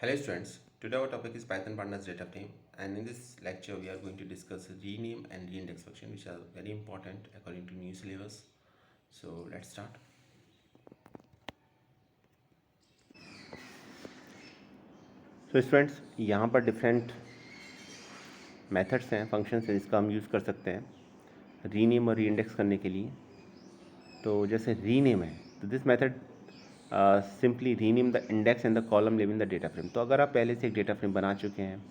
Hello students, today our topic is Python Pandas data frame, and in this lecture we are going to discuss rename and reindex function, which are very important according to new syllabus. So let's start. तो students यहाँ पर different methods हैं, functions हैं जिसका हम use कर सकते हैं रीनेम और रीइंडेक्स करने के लिए। तो जैसे रीनेम है तो this method simply rename the index and the column level in the data frame. तो अगर आप पहले से एक डेटा फ्रेम बना चुके हैं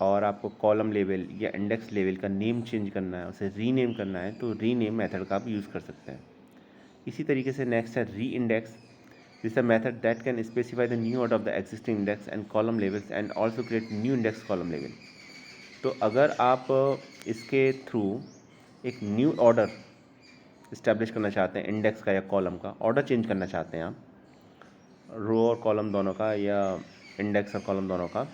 और आपको कॉलम लेवल या इंडेक्स लेवल का नेम चेंज करना है, उसे रीनेम करना है, तो रीनेम मेथड का आप यूज़ कर सकते हैं। इसी तरीके से नेक्स्ट है री index. This a method that can specify the new order of the existing index and column levels and also create new index column level. तो अगर आप इसके थ्रू एक न्यू ऑर्डर इस्टेब्लिश करना चाहते हैं इंडेक्स का या कॉलम का, ऑर्डर चेंज करना चाहते हैं आप रो और कॉलम दोनों का, या इंडेक्स और कॉलम दोनों का,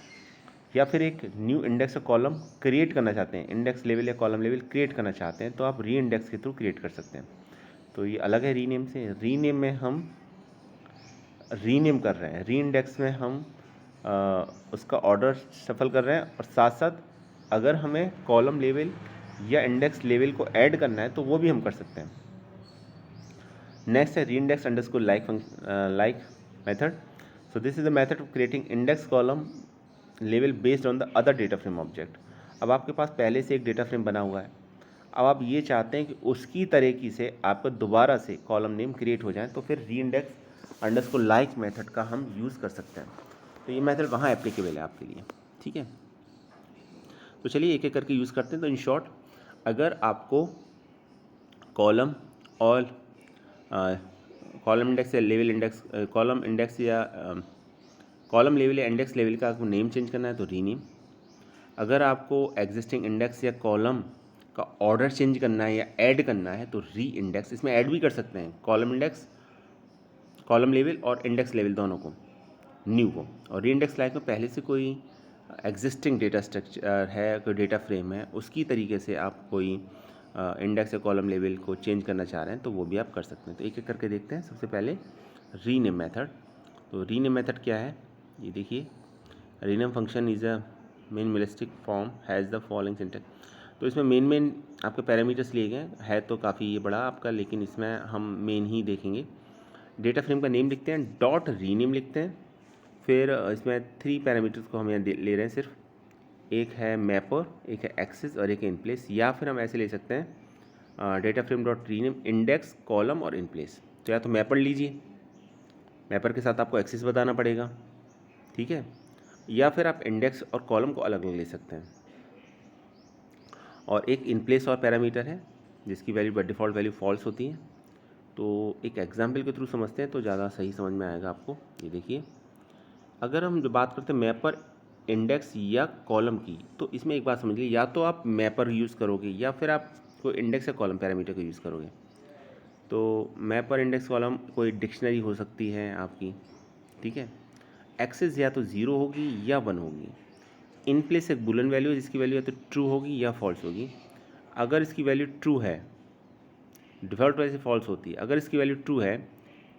या फिर एक न्यू इंडेक्स और कॉलम क्रिएट करना चाहते हैं, इंडेक्स लेवल या कॉलम लेवल क्रिएट करना चाहते हैं, तो आप री इंडेक्स के थ्रू क्रिएट कर सकते हैं। तो ये अलग है रीनेम से। रीनेम में हम रीनेम कर रहे हैं, री इंडेक्स में हम उसका ऑर्डर सफल कर रहे हैं, और साथ साथ अगर हमें कॉलम लेवल या इंडेक्स लेवल को ऐड करना है तो वो भी हम कर सकते हैं। नेक्स्ट है री index underscore like method. So this is the method of creating index column level based on the other data frame object. अब आपके पास पहले से एक डेटा फ्रेम बना हुआ है, अब आप ये चाहते हैं कि उसकी तरीके से आपका दोबारा से कॉलम नेम क्रिएट हो जाए, तो फिर री इंडेक्स अंडरस्कोर लाइक मेथड का हम यूज़ कर सकते हैं। तो ये मेथड वहाँ एप्लीकेबल है आपके लिए, ठीक है। तो चलिए एक एक करके यूज़ करते हैं। तो इन शॉर्ट, अगर आपको कॉलम और कॉलम इंडेक्स या लेवल इंडेक्स, कॉलम इंडेक्स या कॉलम लेवल या इंडेक्स लेवल का आपको नेम चेंज करना है तो रीनेम। अगर आपको एग्जिस्टिंग इंडेक्स या कॉलम का ऑर्डर चेंज करना है या ऐड करना है तो री इंडेक्स। इसमें ऐड भी कर सकते हैं कॉलम इंडेक्स, कॉलम लेवल और इंडेक्स लेवल दोनों को, न्यू को। और री इंडेक्स लाइक में पहले से कोई एग्जिस्टिंग डेटा स्ट्रक्चर है, कोई डेटा फ्रेम है, उसकी तरीके से आप कोई इंडेक्स या कॉलम लेवल को चेंज करना चाह रहे हैं तो वो भी आप कर सकते हैं। तो एक एक करके देखते हैं। सबसे पहले रीनेम मेथड। तो रीनेम मेथड क्या है, ये देखिए। Rename function is a minimalistic form has the following syntax. तो इसमें मेन आपके पैरामीटर्स लिए गए हैं, तो काफ़ी ये बड़ा आपका, लेकिन इसमें हम मेन ही देखेंगे। डेटा फ्रेम का नेम लिखते हैं, डॉट रीनेम लिखते हैं। फिर इसमें 3 पैरामीटर्स को हम यहाँ ले रहे हैं सिर्फ, एक है मैपर, एक है एक्सेस और एक है इनप्लेस। या फिर हम ऐसे ले सकते हैं data frame dot rename index column और इनप्लेस। तो या तो मैपर लीजिए, मैपर के साथ आपको एक्सेस बताना पड़ेगा, ठीक है, या फिर आप इंडेक्स और कॉलम को अलग अलग ले सकते हैं। और एक इनप्लेस और पैरामीटर है जिसकी value by default value false होती है। तो एक एग्जाम्पल के थ्रू समझते हैं तो ज़्यादा सही समझ में आएगा आपको। ये देखिए, अगर हम जो बात करते हैं मैपर इंडेक्स या कॉलम की, तो इसमें एक बात समझ लीजिए, या तो आप मैपर यूज़ करोगे या फिर आप कोई इंडेक्स या कॉलम पैरामीटर को यूज़ करोगे। तो मैपर इंडेक्स कॉलम कोई डिक्शनरी हो सकती है आपकी, ठीक है। एक्सेस या तो ज़ीरो होगी या 1 होगी। इन प्लेस एक बुलियन वैल्यू है जिसकी वैल्यू या तो ट्रू होगी या फॉल्स होगी। अगर इसकी वैल्यू ट्रू है, डिफ़ॉल्ट वैल्यू से फॉल्स होती है, अगर इसकी वैल्यू ट्रू है,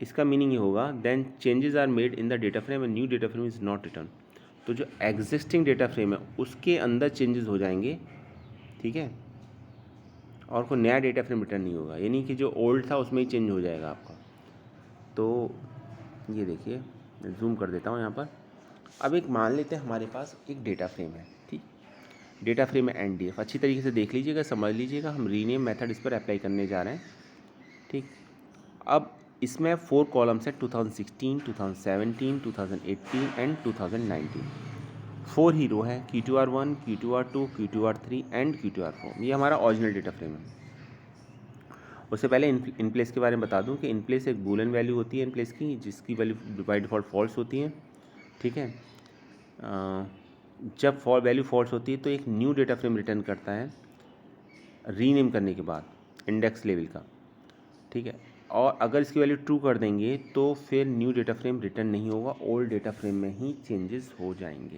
इसका मीनिंग ये होगा then changes are made in the data frame and new data frame is not return. तो जो एग्जिस्टिंग डेटा फ्रेम है उसके अंदर चेंजेस हो जाएंगे, ठीक है, और कोई नया डेटा फ्रेम रिटर्न नहीं होगा, यानी कि जो ओल्ड था उसमें ही चेंज हो जाएगा आपका। तो ये देखिए, मैं जूम कर देता हूँ यहाँ पर। अब एक मान लेते हैं हमारे पास एक डेटा फ्रेम है, ठीक। डेटा फ्रेम है एनडीएफ, अच्छी तरीके से देख लीजिएगा, समझ लीजिएगा, हम रीनेम मेथड इस पर अप्लाई करने जा रहे हैं, ठीक। अब इसमें 4 कॉलम्स है, 2016, 2017, 2018 एंड 2019। 4 ही रो है, Q2R1, Q2R2, Q2R3 and Q2R4। ये हमारा ओरिजिनल डेटा फ्रेम है। उससे पहले इन प्लेस के बारे में बता दूं कि इन प्लेस एक बूलियन वैल्यू होती है इन प्लेस की, जिसकी वैल्यू बाय डिफ़ॉल्ट फॉल्स होती है, ठीक है। जब वैल्यू फॉल्स होती है तो एक न्यू डेटा फ्रेम रिटर्न करता है रीनेम करने के बाद इंडेक्स लेवल का, ठीक है। और अगर इसकी वैल्यू ट्रू कर देंगे तो फिर न्यू डेटा फ्रेम रिटर्न नहीं होगा, ओल्ड डेटा फ्रेम में ही चेंजेस हो जाएंगे।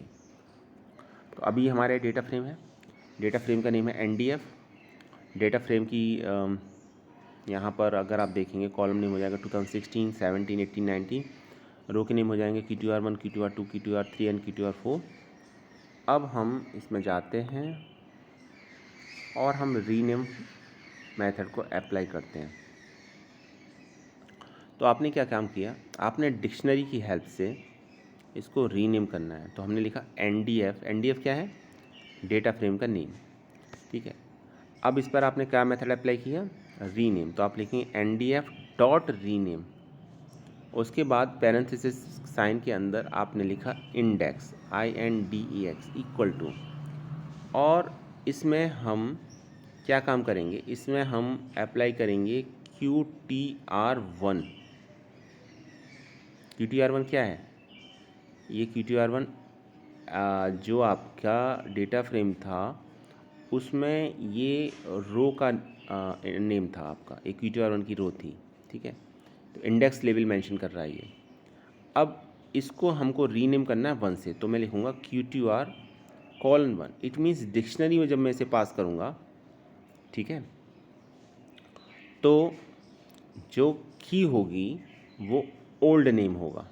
तो अभी हमारा डेटा फ्रेम है, डेटा फ्रेम का नेम है एनडीएफ। डेटा फ्रेम की यहाँ पर अगर आप देखेंगे कॉलम नेम हो जाएगा 2016, 17, 18, 19, रो के नेम हो जाएंगे Q2R1, Q2R2, Q2R3 and Q2R4। अब हम इसमें जाते हैं और हम रीनेम मेथड को अप्लाई करते हैं। तो आपने क्या काम किया, आपने डिक्शनरी की हेल्प से इसको रीनेम करना है। तो हमने लिखा NDF। NDF क्या है? डेटा फ्रेम का नेम, ठीक है। अब इस पर आपने क्या मेथड अप्लाई किया? रीनेम। तो आप लिखेंगे NDF डॉट रीनेम, उसके बाद पैरेंथेसिस साइन के अंदर आपने लिखा इंडेक्स INDEX इक्वल टू, और इसमें हम क्या काम करेंगे, इसमें हम अप्लाई करेंगे QTR1। QTR1 क्या है? ये QTR1 जो आपका डेटा फ्रेम था उसमें ये रो का नेम था आपका, एक QTR1 की रो थी, ठीक है। तो इंडेक्स लेवल मेंशन कर रहा है ये। अब इसको हमको रीनेम करना है 1 से, तो मैं लिखूँगा QTR:1। इट मीन्स डिक्शनरी में जब मैं इसे पास करूँगा, ठीक है, तो जो की होगी वो ओल्ड नेम होगा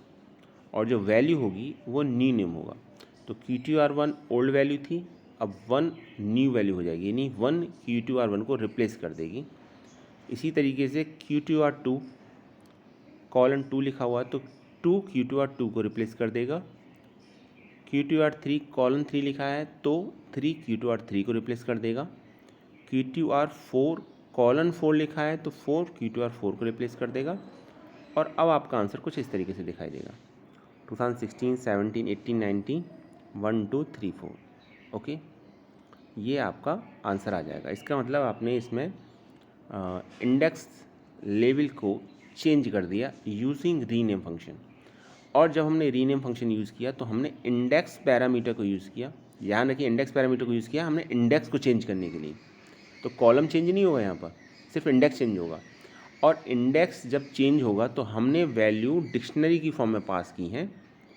और जो वैल्यू होगी वो न्यू नेम होगा। तो QTR1 ओल्ड वैल्यू थी, अब 1 न्यू वैल्यू हो जाएगी, यानी 1 QTR1 को रिप्लेस कर देगी। इसी तरीके से QTR2:2 लिखा हुआ है तो 2 QTR2 को रिप्लेस कर देगा। QTR3:3 लिखा है तो 3 QTR3 को रिप्लेस कर देगा। QTR4:4 लिखा है तो 4 QTR4 को रिप्लेस कर देगा। और अब आपका आंसर कुछ इस तरीके से दिखाई देगा, 2016, 17, 18, 19, 1 2 3 4। ओके, ये आपका आंसर आ जाएगा। इसका मतलब आपने इसमें इंडेक्स लेवल को चेंज कर दिया यूजिंग रीनेम फंक्शन। और जब हमने रीनेम फंक्शन यूज़ किया तो हमने इंडेक्स पैरामीटर को यूज़ किया। ध्यान रखिए, इंडेक्स पैरामीटर को यूज़ किया हमने इंडेक्स को चेंज करने के लिए। तो कॉलम चेंज नहीं होगा यहाँ पर, सिर्फ इंडेक्स चेंज होगा। और इंडेक्स जब चेंज होगा तो हमने वैल्यू डिक्शनरी की फॉर्म में पास की हैं।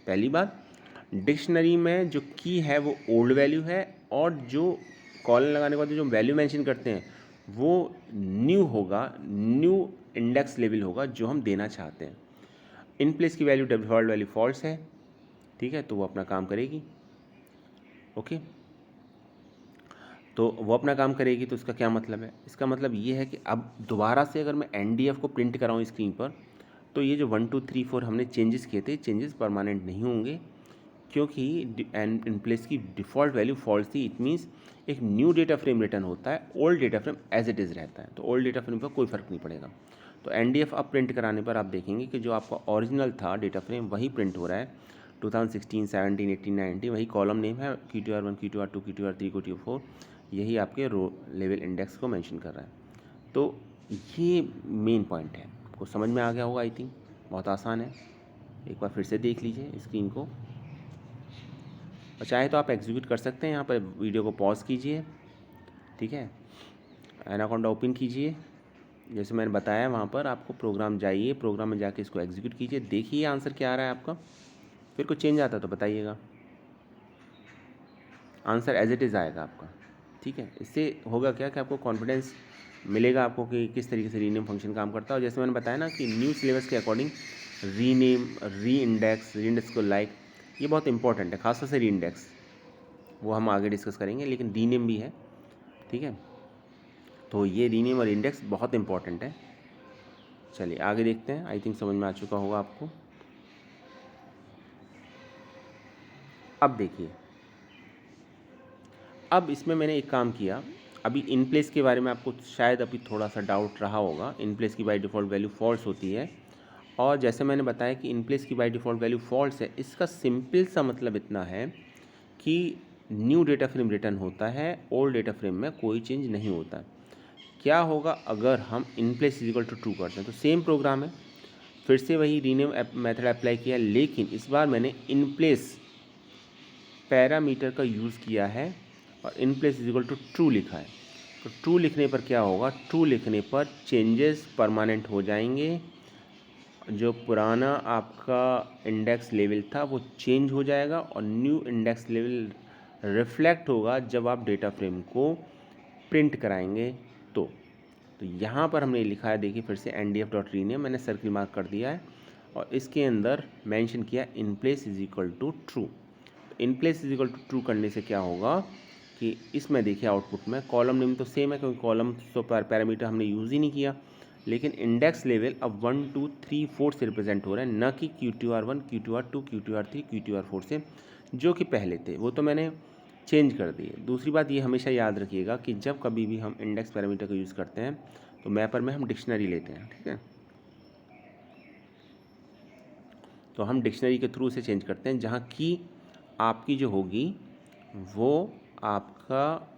पहली बात, डिक्शनरी में जो की है वो ओल्ड वैल्यू है, और जो कॉलन लगाने के बाद जो वैल्यू मेंशन करते हैं वो न्यू होगा, न्यू इंडेक्स लेवल होगा जो हम देना चाहते हैं। इन प्लेस की वैल्यू डिफ़ॉल्ट वैल्यू फॉल्स है, ठीक है, तो वो अपना काम करेगी। ओके, तो वो अपना काम करेगी। तो इसका क्या मतलब है? इसका मतलब ये है कि अब दोबारा से अगर मैं NDF को प्रिंट कराऊँ स्क्रीन पर, तो ये जो 1 2 3 4 हमने चेंजेस किए थे, चेंजेस परमानेंट नहीं होंगे, क्योंकि इन प्लेस की डिफ़ॉल्ट वैल्यू फॉल्स थी। इट मीन्स एक न्यू डेटा फ्रेम रिटर्न होता है, old data frame as it is रहता है, तो ओल्ड डेटा फ्रेम पर कोई फ़र्क नहीं पड़ेगा। तो NDF अब प्रिंट कराने पर आप देखेंगे कि जो आपका ओरिजिनल था डेटा फ्रेम वही प्रिंट हो रहा है। 2016, 17, 18, 19 वही कॉलम नेम है, QTR1, QTR2, QTR3, QTR4, यही आपके रो लेवल इंडेक्स को मेंशन कर रहा है। तो ये मेन पॉइंट है, आपको समझ में आ गया होगा आई थिंक। बहुत आसान है, एक बार फिर से देख लीजिए स्क्रीन को, और चाहे तो आप एग्जीक्यूट कर सकते हैं। यहाँ पर वीडियो को पॉज कीजिए, ठीक है, एनाकोंडा ओपन कीजिए, जैसे मैंने बताया वहाँ पर आपको प्रोग्राम जाइए, प्रोग्राम में जाके इसको एग्जीक्यूट कीजिए, देखिए आंसर क्या आ रहा है आपका। फिर कुछ चेंज आता तो बताइएगा, आंसर एज इट इज़ आएगा आपका, ठीक है। इससे होगा क्या कि आपको कॉन्फिडेंस मिलेगा आपको कि किस तरीके से रीनेम फंक्शन काम करता है। और जैसे मैंने बताया ना कि न्यू सिलेबस के अकॉर्डिंग रीनेम, री इंडेक्स को लाइक, ये बहुत इंपॉर्टेंट है, खासतौर से री इंडेक्स, वो हम आगे डिस्कस करेंगे, लेकिन रीनेम भी है, ठीक है। तो ये रीनेम और इंडेक्स बहुत इंपॉर्टेंट है। चलिए आगे देखते हैं, आई थिंक समझ में आ चुका होगा आपको। अब देखिए, अब इसमें मैंने एक काम किया, अभी इन प्लेस के बारे में आपको शायद अभी थोड़ा सा डाउट रहा होगा। इन प्लेस की बाय डिफ़ॉल्ट वैल्यू फॉल्स होती है, और जैसे मैंने बताया कि इन प्लेस की बाय डिफ़ॉल्ट वैल्यू फॉल्स है, इसका सिंपल सा मतलब इतना है कि न्यू डेटा फ्रेम रिटर्न होता है, ओल्ड डेटा फ्रेम में कोई चेंज नहीं होता। क्या होगा अगर हम in place equal to true करते हैं? तो सेम प्रोग्राम है, फिर से वही रीनेम मेथड अप्लाई किया, लेकिन इस बार मैंने इन प्लेस पैरामीटर का यूज़ किया है और in place equal to true लिखा है। तो ट्रू लिखने पर क्या होगा? ट्रू लिखने पर चेंजेस परमानेंट हो जाएंगे, जो पुराना आपका इंडेक्स लेवल था वो चेंज हो जाएगा, और न्यू इंडेक्स लेवल रिफ्लेक्ट होगा जब आप डेटा फ्रेम को प्रिंट कराएंगे। तो यहाँ पर हमने लिखा है, देखिए फिर से NDF डॉट रीनेम, मैंने सर्किल मार्क कर दिया है, और इसके अंदर मेंशन किया in place is equal to true. In place is equal to true करने से क्या होगा कि इसमें देखिए आउटपुट में कॉलम नेम तो सेम है क्योंकि कॉलम तो पैरामीटर हमने यूज़ ही नहीं किया, लेकिन इंडेक्स लेवल अब 1 2 3 4 से रिप्रेजेंट हो रहा है, न कि Q2R1 Q2R2 Q2R3 Q2R4 से जो कि पहले थे, वो तो मैंने चेंज कर दिए। दूसरी बात ये हमेशा याद रखिएगा कि जब कभी भी हम इंडेक्स पैरामीटर का यूज़ करते हैं तो मैपर में हम डिक्शनरी लेते हैं, ठीक है। तो हम डिक्शनरी के थ्रू से चेंज करते हैं, जहाँ की आपकी जो होगी वो आपका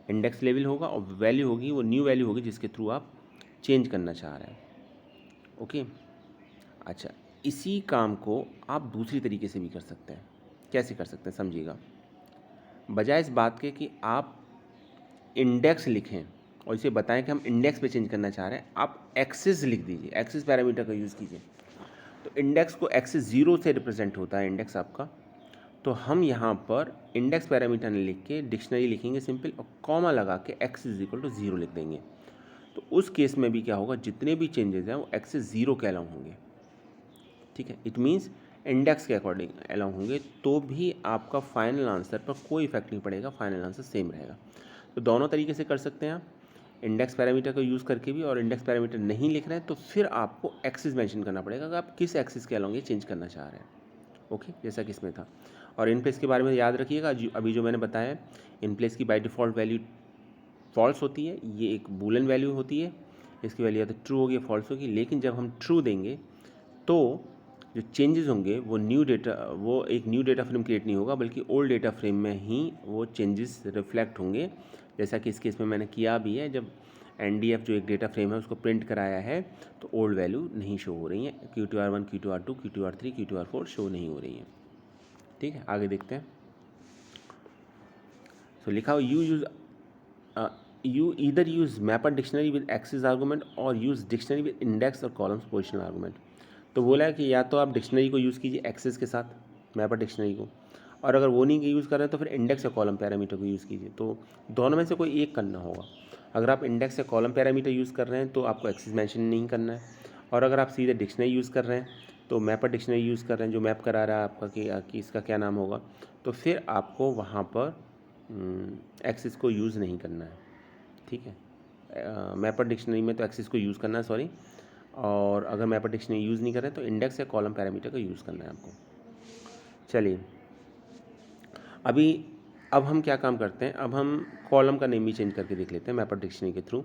इंडेक्स लेवल होगा और वैल्यू होगी वो न्यू वैल्यू होगी जिसके थ्रू आप चेंज करना चाह रहे हैं। ओके, अच्छा, इसी काम को आप दूसरी तरीके से भी कर सकते हैं। कैसे कर सकते हैं समझिएगा। बजाय इस बात के कि आप इंडेक्स लिखें और इसे बताएं कि हम इंडेक्स पे चेंज करना चाह रहे हैं, आप एक्सिस लिख दीजिए, एक्सिस पैरामीटर का यूज़ कीजिए। तो इंडेक्स को एक्सिस 0 से रिप्रेजेंट होता है इंडेक्स आपका, तो हम यहाँ पर इंडेक्स पैरामीटर ने लिख के डिक्शनरी लिखेंगे सिंपल और कॉमा लगा के एक्स इज इक्वल टू 0 लिख देंगे। तो उस केस में भी क्या होगा, जितने भी चेंजेस हैं वो एक्सेस 0 के अलाउ होंगे, ठीक है। इट मीन्स इंडेक्स के अकॉर्डिंग अलाउ होंगे, तो भी आपका फाइनल आंसर पर कोई इफेक्ट नहीं पड़ेगा, फाइनल आंसर सेम रहेगा। तो दोनों तरीके से कर सकते हैं आप, इंडेक्स पैरामीटर का यूज़ करके भी, और इंडेक्स पैरामीटर नहीं लिख रहे हैं तो फिर आपको एक्सिस मेंशन करना पड़ेगा कि आप किस एक्सिस के अलाउ ये चेंज करना चाह रहे हैं। ओके, जैसा कि इसमें था। और इन प्लेस के बारे में याद रखिएगा, अभी जो मैंने बताया है, इन प्लेस की बाय डिफ़ॉल्ट वैल्यू फॉल्स होती है, ये एक बूलियन वैल्यू होती है, इसकी वैल्यू या तो ट्रू होगी या फॉल्स होगी। लेकिन जब हम ट्रू देंगे तो जो चेंजेस होंगे वो एक न्यू डेटा फ्रेम क्रिएट नहीं होगा, बल्कि ओल्ड डेटा फ्रेम में ही वो चेंजेस रिफ्लेक्ट होंगे, जैसा कि इस केस में मैंने किया भी है। जब NDF जो एक डेटा फ्रेम है उसको प्रिंट कराया है तो ओल्ड वैल्यू नहीं शो हो रही है, Q2R1 Q2R2 Q2R3 Q2R4 show नहीं हो रही है, ठीक है। आगे देखते हैं। सो लिखा हो you either use mapper dictionary with axis argument और use dictionary with index और columns positional argument। तो बोला है कि या तो आप डिक्शनरी को यूज़ कीजिए एक्सेस के साथ, मैपर डिक्शनरी को, और अगर वो नहीं यूज़ कर रहे हैं तो फिर इंडेक्स या कॉलम पैरामीटर को यूज़ कीजिए। तो दोनों में से कोई एक करना होगा। अगर आप इंडेक्स या कॉलम पैरामीटर यूज़ कर रहे हैं तो आपको एक्सेस मेंशन नहीं करना है, और अगर आप सीधे डिक्शनरी यूज़ कर रहे हैं तो मैपर डिक्शनरी यूज़ कर रहे हैं जो मैप करा रहा है आपका कि इसका क्या नाम होगा, तो फिर आपको वहाँ पर एक्सेस को यूज़ नहीं करना है, ठीक है। मैपर डिक्शनरी में तो एक्सेस को यूज़ करना है, सॉरी, और अगर मैपर डिक्शनरी यूज़ नहीं कर रहे तो इंडेक्स या कॉलम पैरामीटर का यूज़ करना है आपको। चलिए, अब हम क्या काम करते हैं, अब हम कॉलम का नेम भी चेंज करके देख लेते हैं मैपर डिक्शनरी के थ्रू।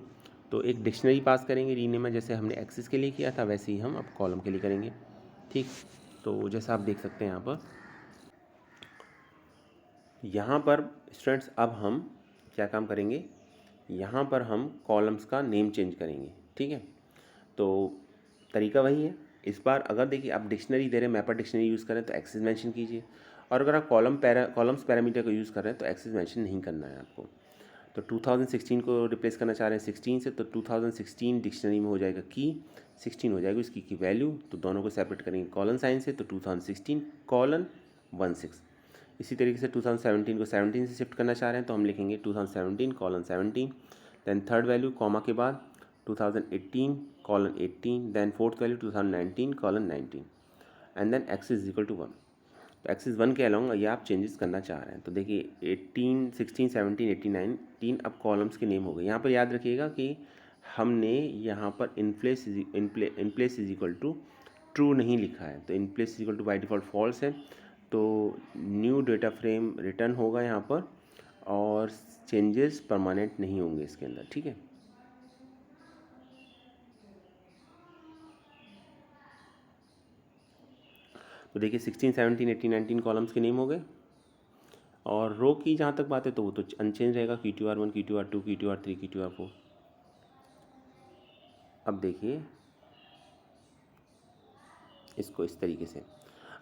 तो एक डिक्शनरी पास करेंगे रीनेम में, जैसे हमने एक्सेस के लिए किया था वैसे ही हम अब कॉलम के लिए करेंगे, ठीक। तो जैसा आप देख सकते हैं यहाँ पर स्टूडेंट्स, अब हम क्या काम करेंगे, यहाँ पर हम कॉलम्स का नेम चेंज करेंगे, ठीक है। तो तरीका वही है। इस बार अगर देखिए आप डिक्शनरी दे रहे हैं, मैपर डिक्शनरी यूज़ करें तो एक्सेस मेंशन कीजिए, और अगर आप कॉलम्स पैरामीटर को यूज़ कर रहे हैं तो एक्सेस मेंशन नहीं करना है आपको। तो 2016 को रिप्लेस करना चाह रहे हैं 16 से, तो 2016 डिक्शनरी में हो जाएगा की, 16 हो जाएगी उसकी की वैल्यू, तो दोनों को सेपरेट करेंगे कॉलन साइन से, तो 2016:16। इसी तरीके से 2017 को 17 से शिफ्ट करना चाह रहे हैं तो हम लिखेंगे 2017:17, देन थर्ड वैल्यू कॉमा के बाद 2018:18, then fourth value 2019:19, and then x is equal to 1। तो एक्सिस 1 के अलाउंग ये आप चेंजेस करना चाह रहे हैं। तो देखिए 18, 16, 17, 89 तीन अब कॉलम्स के नेम हो गए। यहाँ पर याद रखिएगा कि हमने यहाँ पर in place is equal to true नहीं लिखा है, तो in place is equal to by default false है, तो न्यू डेटा फ्रेम रिटर्न होगा यहाँ पर, और चेंजेस परमानेंट नहीं होंगे इसके अंदर, ठीक है। तो देखिए 16, 17, 18, 19 कॉलम्स के नेम हो गए, और रो की जहाँ तक बात है तो वो तो अनचेंज रहेगा, Q2R1 Q2R2 Q2R3 Q2R4। अब देखिए इसको इस तरीके से,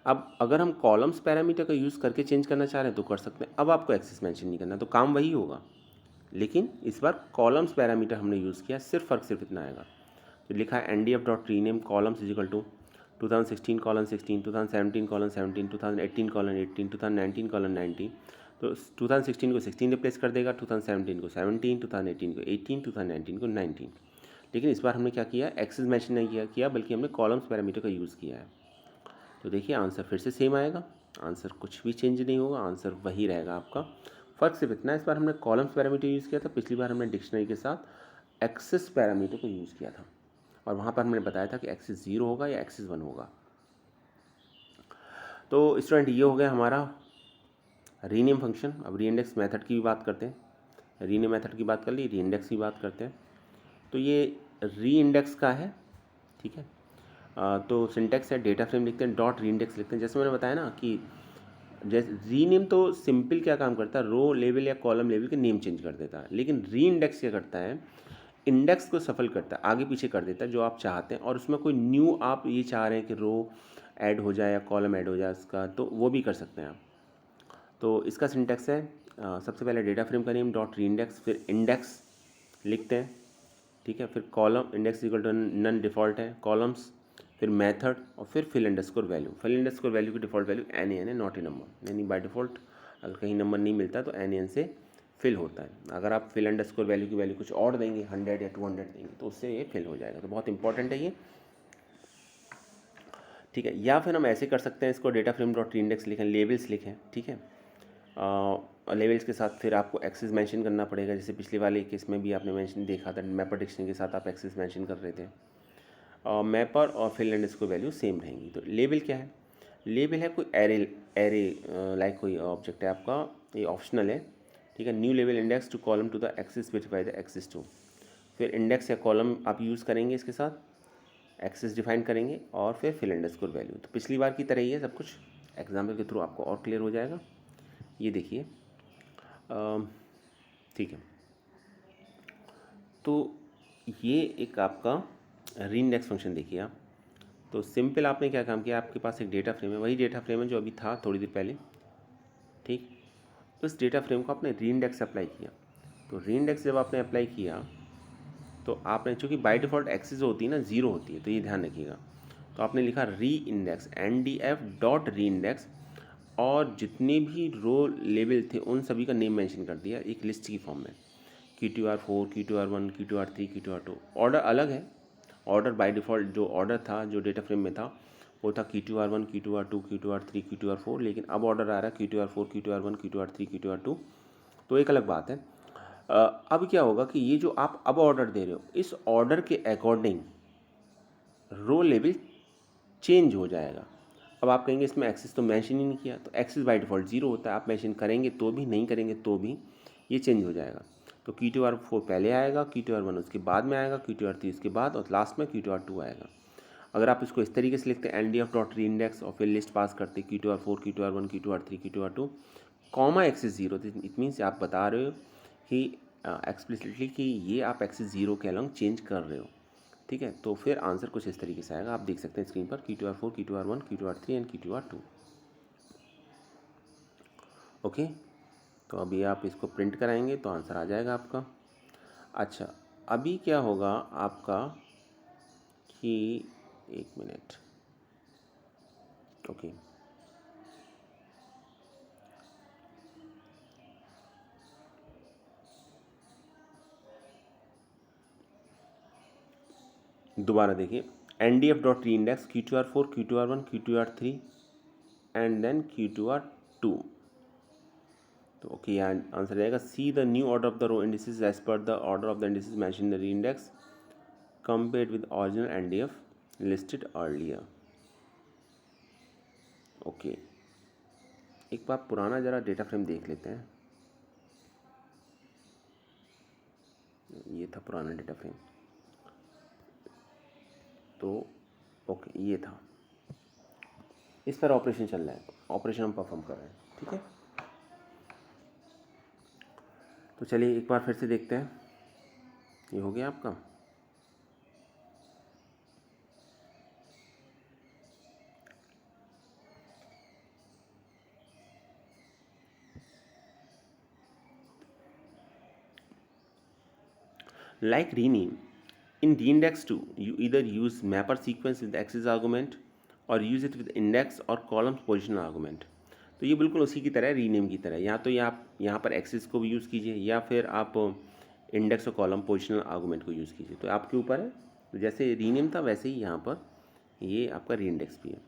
अब अगर हम कॉलम्स पैरामीटर का यूज़ करके चेंज करना चाह रहे हैं तो कर सकते हैं। अब आपको एक्सेस मेंशन नहीं करना, तो काम वही होगा, लेकिन इस बार कॉलम्स पैरामीटर हमने यूज़ किया, सिर्फ इतना आएगा। तो लिखा है ndf.rename columns is equal to 2016:16, 2017:17, 2018:18, 2019:19। तो 2016 को 16 रिप्लेस कर देगा, 2017 को 17, 2018 को 18, 2019 को 19। लेकिन इस बार हमने क्या किया, एक्सेस मैंशन नहीं किया बल्कि हमने कॉलम्स पैरामीटर का यूज़ किया है। तो देखिए आंसर फिर से सेम आएगा, आंसर कुछ भी चेंज नहीं होगा, आंसर वही रहेगा आपका। फ़र्क सिर्फ इतना है, इस बार हमने कॉलम्स पैरामीटर यूज़ किया था, पिछली बार हमने डिक्शनरी के साथ एक्सेस पैरामीटर को यूज़ किया था और वहाँ पर हमने बताया था कि एक्सेस 0 होगा या एक्सेस 1 होगा। तो स्टूडेंट ये हो गया हमारा रीनेम फंक्शन। अब रीइंडेक्स मेथड की भी बात करते हैं, रीनेम मेथड की बात कर ली, रीइंडेक्स की बात करते हैं। तो ये रीइंडेक्स का है, ठीक है। तो सिंटेक्स है, डेटा फ्रेम लिखते हैं, डॉट रीइंडेक्स लिखते हैं। जैसे मैंने बताया ना कि जैसे रीनेम तो सिंपल क्या काम करता है, रो लेवल या कॉलम लेवल के नेम चेंज कर देता है, लेकिन रीइंडेक्स क्या करता है, इंडेक्स को सफल करता है, आगे पीछे कर देता है जो आप चाहते हैं, और उसमें कोई न्यू आप ये चाह रहे हैं कि रो ऐड हो जाए या कॉलम ऐड हो जाए उसका, तो वो भी कर सकते हैं आप। तो इसका सिंटेक्स है, सबसे पहले डेटा फ्रेम का नेम डॉट रीइंडेक्स, फिर इंडेक्स लिखते हैं, ठीक है, फिर column, index equal to none default है, कॉलम्स, फिर मेथड और फिर fill underscore value. Fill underscore value की डिफ़ॉल्ट वैल्यू एन है, नॉट ए नंबर, यानी बाय डिफ़ॉल्ट अगर कहीं नंबर नहीं मिलता तो एन से फिल होता है। अगर आप फिल अंडरस्कोर वैल्यू की वैल्यू कुछ और देंगे, 100 या 200 देंगे, तो उससे ये फिल हो जाएगा। तो बहुत इंपॉर्टेंट है ये, ठीक है। या फिर हम ऐसे कर सकते हैं इसको, डेटा फ्रेम डॉट रीइंडेक्स लिखें, लेबल्स लिखें, ठीक है। लेवल्स के साथ फिर आपको एक्सेस मेंशन करना पड़ेगा, जैसे पिछले वाले केस में भी आपने मेंशन देखा था, मैपर डिक्शनरी के साथ आप एक्सेस मेंशन कर रहे थे। मैपर और फिल एंड इसको वैल्यू सेम रहेंगी। तो लेबल क्या है, लेबल है कोई एरे लाइक कोई ऑब्जेक्ट है आपका, ये ऑप्शनल है, ठीक है। New level index to column to the axis specify the axis to, फिर इंडेक्स या कॉलम आप यूज़ करेंगे, इसके साथ एक्सेस डिफाइन करेंगे और फिर फिल अंडरस्कोर वैल्यू। तो पिछली बार की तरह ही है सब कुछ, एग्जाम्पल के थ्रू आपको और क्लियर हो जाएगा। ये देखिए, ठीक है। तो ये एक आपका रीइंडेक्स फंक्शन देखिए आप। तो सिंपल आपने क्या काम किया, आपके पास एक डेटा फ्रेम है, वही डेटा फ्रेम है जो अभी था थोड़ी देर पहले, ठीक। तो इस डेटा फ्रेम को आपने रीइंडेक्स अप्लाई किया। तो रीइंडेक्स जब आपने अप्लाई किया तो आपने, चूँकि बाय डिफ़ॉल्ट एक्सेस होती है ना, 0 होती है, तो ये ध्यान रखिएगा। तो आपने लिखा री index, NDF dot re index, और जितने भी रो लेवल थे उन सभी का नेम मेंशन कर दिया एक लिस्ट की फॉर्म में, Q2R4, Q2R1, Q2R3, Q2R2। Order अलग है, ऑर्डर बाय डिफ़ॉल्ट जो ऑर्डर था जो डेटा फ्रेम में था वो था Q2R1, Q2R2, Q2R3, Q2R4, लेकिन अब ऑर्डर आ रहा है Q2R4, Q2R1, Q2R3, Q2R2। तो एक अलग बात है। अब क्या होगा कि ये जो आप अब ऑर्डर दे रहे हो, इस ऑर्डर के अकॉर्डिंग रो लेवल चेंज हो जाएगा। अब आप कहेंगे इसमें एक्सेस तो मेंशन ही नहीं किया, तो एक्सेस बाय डिफ़ॉल्ट 0 होता है, आप मेंशन करेंगे तो भी, नहीं करेंगे तो भी ये चेंज हो जाएगा। तो Q2R4 पहले आएगा, Q2R1 उसके बाद में आएगा, Q2R3 उसके बाद, और लास्ट में Q2R2 आएगा। अगर आप इसको इस तरीके से लिखते हैं, NDF डॉट री इंडेक्स और फिर लिस्ट पास करते Q2R4, Q2R1, Q2R3, Q2R2, comma access 0, तो इट मीन्स आप बता रहे हो कि एक्सप्लिसिटली कि ये आप एक्सेस 0 के अलॉन्ग चेंज कर रहे हो, ठीक है। तो फिर आंसर कुछ इस तरीके से आएगा, आप देख सकते हैं स्क्रीन पर, Q2R4, Q2R1, Q2R3 and Q2R2। Okay, तो अभी आप इसको प्रिंट कराएंगे तो आंसर आ जाएगा आपका। अच्छा, अभी क्या होगा आपका कि, एक मिनट, ओके, दोबारा देखिए, NDF dot re index Q2R4, Q2R1, Q2R3 and then Q2R2। तो ओके, यहाँ आंसर रहेगा C the new order of the row indices as per the order of the indices mentioned in the re index compared with original NDF listed earlier. Okay, एक बार पुराना ज़रा data frame देख लेते हैं। ये था पुराना डेटा फ्रेम, तो ओके ये था, इस पर ऑपरेशन चल रहा है, ऑपरेशन हम परफॉर्म कर रहे हैं, ठीक है। तो चलिए एक बार फिर से देखते हैं, ये हो गया आपका। Like rename, in reindex2 you either use mapper sequence with the axis argument or use it with index or columns positional argument। तो ये बिल्कुल उसी की तरह है, रीनेम की तरह। या तो ये आप यहाँ पर एक्सिस को भी यूज़ कीजिए, या फिर आप इंडेक्स और कॉलम पोजिशनल आर्गूमेंट को यूज़ कीजिए। तो आपके ऊपर है, तो जैसे रीनेम था वैसे ही यहाँ पर ये आपका री इंडेक्स भी है।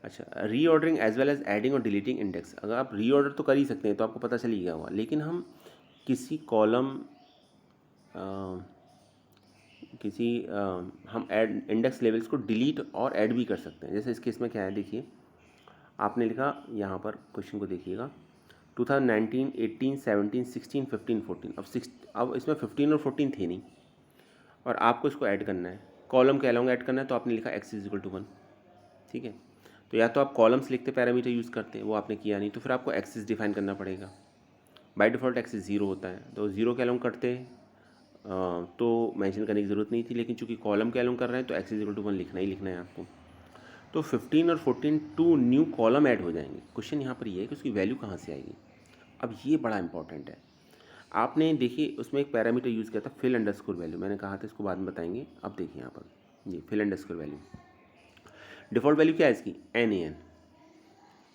अच्छा, reordering as well as adding और डिलीटिंग इंडेक्स, अगर आप रीऑर्डर तो कर ही सकते हैं तो आपको पता चल ही गया होगा, लेकिन हम किसी कॉलम हम ऐड इंडेक्स लेवल्स को डिलीट और ऐड भी कर सकते हैं। जैसे इस केस में क्या है, देखिए आपने लिखा यहाँ पर, क्वेश्चन को देखिएगा 2019, 18, 17, 16, 15, 14। अब इसमें 15 और 14 थे नहीं, और आपको इसको ऐड करना है, कॉलम के अलॉन्ग ऐड करना है, तो आपने लिखा x इज इक्वल टू 1। ठीक है, तो या तो आप कॉलम्स लिखते पैरामीटर यूज़ करते, वो आपने किया नहीं, तो फिर आपको एक्सिस डिफाइन करना पड़ेगा। बाय डिफ़ॉल्ट एक्सिस 0 होता है, तो 0 के अलॉन्ग करते तो मेंशन करने की ज़रूरत नहीं थी, लेकिन चूंकि कॉलम के अलॉन्ग कर रहे हैं तो x इज इक्वल टू 1 लिखना ही लिखना है आपको। तो 15 और 14 टू न्यू कॉलम ऐड हो जाएंगे। क्वेश्चन यहाँ पर ये है कि उसकी वैल्यू कहाँ से आएगी। अब ये बड़ा इंपॉर्टेंट है। आपने देखिए उसमें एक पैरामीटर यूज़ किया था फिल अंडरस्कोर वैल्यू, मैंने कहा था इसको बाद में बताएंगे। अब देखिए यहाँ पर ये fill underscore value, default value क्या है इसकी, NaN।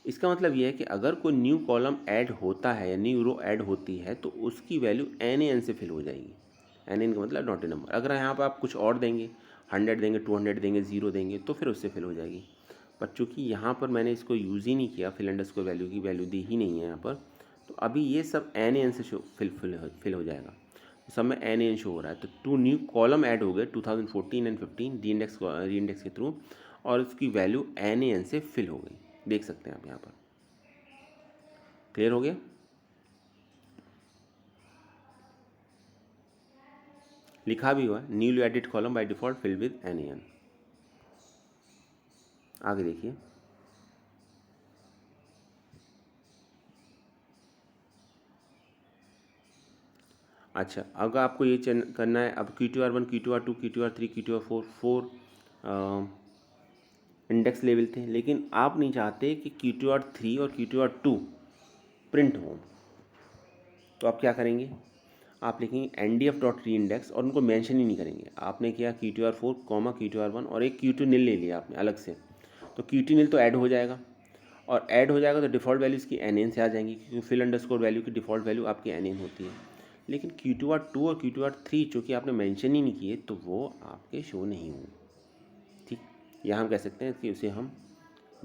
इसका मतलब ये है कि अगर कोई न्यू कॉलम ऐड होता है या न्यू रो ऐड होती है तो उसकी वैल्यू NaN से फिल हो जाएगी। NaN का मतलब नॉट ए नंबर। अगर यहाँ पर आप कुछ और देंगे, 100 देंगे, 200 देंगे, 0 देंगे, तो फिर उससे फिल हो जाएगी। पर चूँकि यहाँ पर मैंने इसको यूज़ ही नहीं किया, फिल अंडरस्कोर वैल्यू की वैल्यू दी ही नहीं है यहाँ पर, तो अभी ये सब NaN से फिल हो जाएगा। तो सब में NaN शो हो रहा है। तो 2 न्यू कॉलम ऐड हो गए 2014 एंड 15 री इंडेक्स के थ्रू, और उसकी वैल्यू NaN से फिल हो गई। देख सकते हैं आप यहाँ पर। क्लियर हो गया। लिखा भी हुआ है newly edit column by default fill with NaN। आगे देखिए, अच्छा अगर आपको ये करना है, अब Q2R1, Q2R2, Q2R3, Q2R4 index level थे, लेकिन आप नहीं चाहते कि Q2R3 और Q2R2 प्रिंट हो, तो आप क्या करेंगे, आप लिखेंगे NDF डॉट री इंडेक्स और उनको मेंशन ही नहीं करेंगे। आपने किया Q2R4, Q2R1 और एक Q2 नील ले लिया आपने अलग से, तो Q2 नील तो ऐड हो जाएगा, और ऐड हो जाएगा तो डिफ़ॉल्ट वैल्यू इसकी NaN से आ जाएंगी, क्योंकि फिल अंडरस्कोर वैल्यू की डिफ़ॉल्ट वैल्यू आपकी NaN होती है। लेकिन Q2R2 और Q2R3 चूँकि आपने मेंशन ही नहीं किए तो वो आपके शो नहीं होंगे। ठीक, यहाँ हम कह सकते हैं कि उसे हम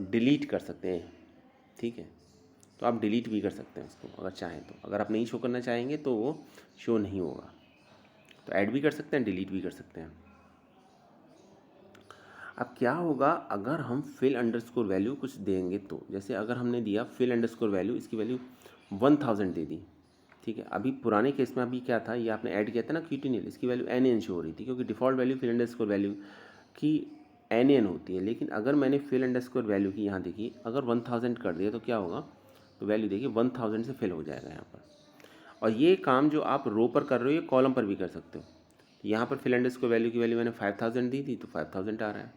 डिलीट कर सकते हैं। ठीक है, तो आप डिलीट भी कर सकते हैं उसको अगर चाहें तो। अगर आप नहीं शो करना चाहेंगे तो वो शो नहीं होगा, तो ऐड भी कर सकते हैं, डिलीट भी कर सकते हैं। अब क्या होगा अगर हम फिल अंडरस्कोर वैल्यू कुछ देंगे, तो जैसे अगर हमने दिया फिल अंडरस्कोर वैल्यू, इसकी वैल्यू 1000 दे दी। ठीक है, अभी पुराने केस में अभी क्या था, ये आपने ऐड किया था ना Q2 नील, इसकी वैल्यू NaN शो हो रही थी, क्योंकि default value fill underscore value की NaN होती है। लेकिन अगर मैंने फिल अंडरस्कोर वैल्यू की यहाँ देखिए अगर 1000 कर दिया तो क्या होगा, तो वैल्यू देखिए 1000 से फिल हो जाएगा यहाँ पर। और ये काम जो आप रो पर कर रहे हो ये कॉलम पर भी कर सकते हो। यहाँ पर फिल अंडरस्कोर वैल्यू की वैल्यू मैंने 5000 दी थी तो 5000 आ रहा है,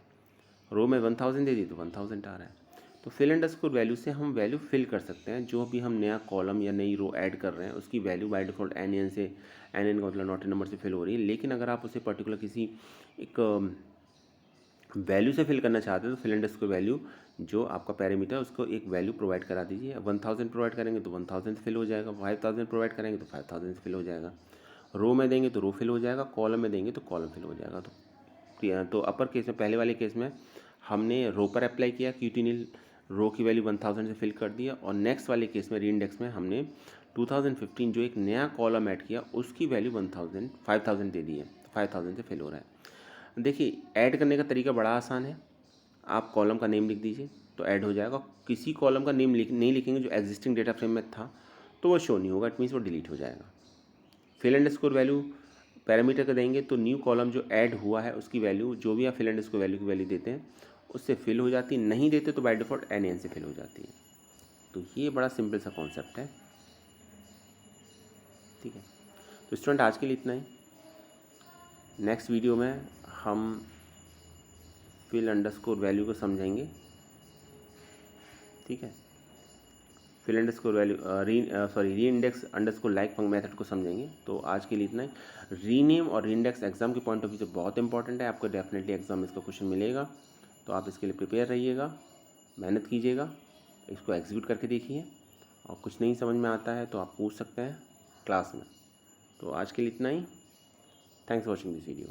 रो में 1000 दे दी तो 1000 आ रहा है। तो फिल अंडरस्कोर वैल्यू से हम वैल्यू फिल कर सकते हैं, जो भी हम नया कॉलम या नई रो ऐड कर रहे हैं उसकी वैल्यू बाय डिफ़ॉल्ट NaN से, NaN का मतलब नॉट ए नंबर से फिल हो रही है। लेकिन अगर आप उसे पर्टिकुलर किसी एक वैल्यू से फिल करना चाहते हैं तो फिल अंडरस्कोर वैल्यू जो आपका पैरामीटर उसको एक वैल्यू प्रोवाइड करा दीजिए। 1000 प्रोवाइड करेंगे तो 1000 से फिल हो जाएगा, 5000 प्रोवाइड करेंगे तो 5000 से फिल हो जाएगा, रो में देंगे तो रो फिल हो जाएगा, कॉलम में देंगे तो कॉलम फिल हो जाएगा। तो अपर केस में, पहले वाले केस में हमने रो पर अप्लाई किया, Q2 नील रो की वैल्यू 1000 से फिल कर दिया, और नेक्स्ट वाले केस में री इंडेक्स में हमने 2015 जो एक नया कॉलम ऐड किया उसकी वैल्यू 5000 दे दी है, तो 5000 से फिल हो रहा है। देखिए ऐड करने का तरीका बड़ा आसान है, आप कॉलम का नेम लिख दीजिए तो ऐड हो जाएगा। किसी कॉलम का नेम नहीं लिखेंगे जो एग्जिस्टिंग डेटा फ्रेम में था तो वो शो नहीं होगा, इट मीन्स वो डिलीट हो जाएगा। फिल अंडरस्कोर वैल्यू पैरामीटर का देंगे तो न्यू कॉलम जो ऐड हुआ है उसकी वैल्यू, जो भी आप फिल अंडरस्कोर वैल्यू की वैल्यू देते हैं उससे फिल हो जाती है, नहीं देते तो बाय डिफ़ॉल्ट NaN से फिल हो जाती है। तो ये बड़ा सिंपल सा कॉन्सेप्ट है। ठीक है, तो स्टूडेंट आज के लिए इतना ही। नेक्स्ट वीडियो में हम फिल अंडरस्कोर वैल्यू को समझेंगे। ठीक है, फिल अंडरस्कोर वैल्यू री index underscore like function method को समझेंगे। तो आज के लिए इतना ही। रीनेम और री इंडेक्स एग्जाम के पॉइंट ऑफ व्यू से बहुत इंपॉर्टेंट है, आपको डेफिनेटली एग्जाम में इसका क्वेश्चन मिलेगा, तो आप इसके लिए प्रिपेयर रहिएगा, मेहनत कीजिएगा, इसको एग्जीक्यूट करके देखिए, और कुछ नहीं समझ में आता है तो आप पूछ सकते हैं क्लास में। तो आज के लिए इतना ही। Thanks for watching this video.